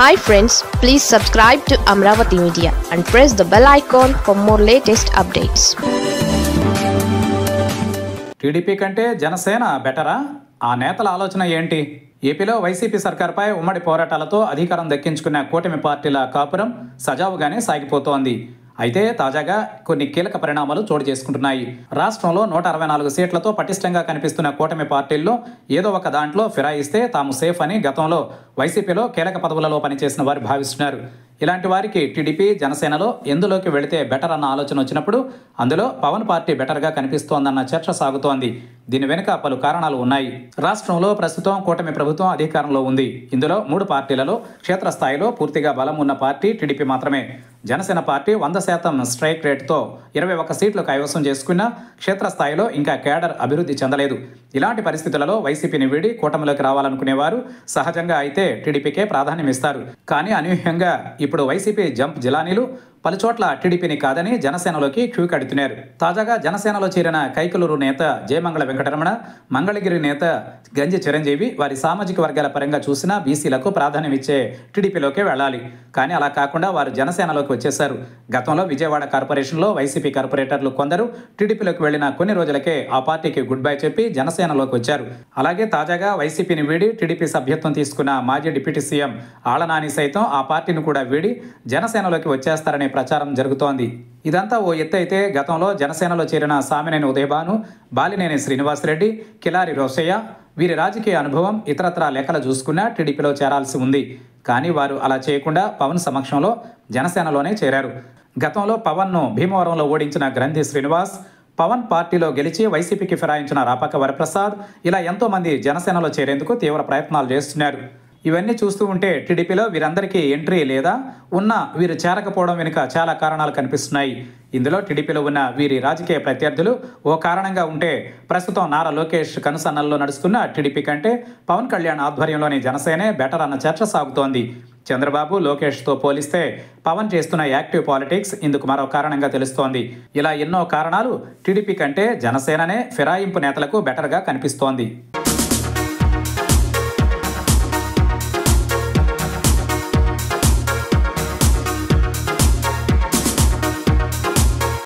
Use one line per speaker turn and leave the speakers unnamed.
Hi friends, please subscribe to Amravati Media and press the bell icon for more latest updates.
TDP కంటే జనసేన బెటరా? ఆ నేతల ఆలోచన ఏంటి? ఏపీలో వైసీపీ సర్కార్పై ఉమ్మడి పోరాటాలతో అధికారం దక్కించుకున్న కూటమి పార్టీల కాపురం సజావుగానే సాగిపోతోంది. అయితే తాజాగా కొన్ని కీలక పరిణామాలు చోటు చేసుకుంటున్నాయి. రాష్ట్రంలో 164 సీట్లతో పటిష్టంగా కనిపిస్తున్న కూటమి పార్టీల్లో ఏదో ఒక దాంట్లో ఫిరాయిస్తే తాము సేఫ్ అని గతంలో వైసీపీలో కీలక పదవులలో పనిచేసిన వారు భావిస్తున్నారు. ఇలాంటి వారికి టీడీపీ, జనసేనలో ఎందులోకి వెళితే బెటర్ అన్న ఆలోచన వచ్చినప్పుడు అందులో పవన్ పార్టీ బెటర్గా కనిపిస్తోందన్న చర్చ సాగుతోంది. దీని వెనుక పలు కారణాలు ఉన్నాయి. రాష్ట్రంలో ప్రస్తుతం కూటమి ప్రభుత్వం అధికారంలో ఉంది. ఇందులో 3 పార్టీలలో క్షేత్రస్థాయిలో పూర్తిగా బలం ఉన్న పార్టీ టీడీపీ మాత్రమే. జనసేన పార్టీ 100% స్ట్రైక్ రేట్తో 21 సీట్లు కైవసం చేసుకున్న క్షేత్రస్థాయిలో ఇంకా కేడర్ అభివృద్ధి చెందలేదు. ఇలాంటి పరిస్థితులలో వైసీపీని వీడి కూటమిలోకి రావాలనుకునేవారు సహజంగా అయితే టీడీపీకే ప్రాధాన్యం ఇస్తారు. కానీ అనూహ్యంగా ఇప్పుడు వైసీపీ జంప్ జిలానీలు పలుచోట్ల టీడీపీని కాదని జనసేనలోకి క్యూ కడుతున్నారు. తాజాగా జనసేనలో చేరిన కైకలూరు నేత జయమంగళ వెంకటరమణ, మంగళగిరి నేత గంజి చిరంజీవి వారి సామాజిక వర్గాల పరంగా చూసినా బీసీలకు ప్రాధాన్యం ఇచ్చే టీడీపీలోకే వెళ్ళాలి. కానీ అలా కాకుండా వారు జనసేనలోకి వచ్చేశారు. గతంలో విజయవాడ కార్పొరేషన్లో వైసీపీ కార్పొరేటర్లు కొందరు టీడీపీలోకి వెళ్లిన కొన్ని రోజులకే ఆ పార్టీకి గుడ్ బై చెప్పి జనసేనలోకి వచ్చారు. అలాగే తాజాగా వైసీపీని వీడి టీడీపీ సభ్యత్వం తీసుకున్న మాజీ డిప్యూటీ సీఎం ఆళ్ల నాని సైతం ఆ పార్టీని కూడా వీడి జనసేనలోకి వచ్చేస్తారనే ప్రచారం జరుగుతోంది. ఇదంతా ఓ ఎత్తు అయితే గతంలో జనసేనలో చేరిన సామినేని ఉదయభాను, బాలినేని శ్రీనివాసరెడ్డి, కిలారి రోసయ్య వీరి రాజకీయ అనుభవం ఇతరత్రా లెక్కలు చూసుకున్నా టీడీపీలో చేరాల్సి ఉంది. కానీ వారు అలా చేయకుండా పవన్ సమక్షంలో జనసేనలోనే చేరారు. గతంలో పవన్ను భీమవరంలో ఓడించిన గ్రంథి శ్రీనివాస్, పవన్ పార్టీలో గెలిచి వైసీపీకి ఫిరాయించిన రాపాక వరప్రసాద్ ఇలా ఎంతోమంది జనసేనలో చేరేందుకు తీవ్ర ప్రయత్నాలు చేస్తున్నారు. ఇవన్నీ చూస్తూ ఉంటే టీడీపీలో వీరందరికీ ఎంట్రీ లేదా ఉన్న వీరు చేరకపోవడం వెనుక చాలా కారణాలు కనిపిస్తున్నాయి. ఇందులో టీడీపీలో ఉన్న వీరి రాజకీయ ప్రత్యర్థులు ఓ కారణంగా ఉంటే ప్రస్తుతం నారా లోకేష్ కనుసన్నల్లో నడుస్తున్న టీడీపీ కంటే పవన్ కళ్యాణ్ ఆధ్వర్యంలోని జనసేనే బెటర్ అన్న చర్చ సాగుతోంది. చంద్రబాబు, లోకేష్తో పోలిస్తే పవన్ చేస్తున్న యాక్టివ్ పాలిటిక్స్ ఇందుకు మరో కారణంగా తెలుస్తోంది. ఇలా ఎన్నో కారణాలు టీడీపీ కంటే జనసేననే ఫిరాయింపు నేతలకు బెటర్గా కనిపిస్తోంది.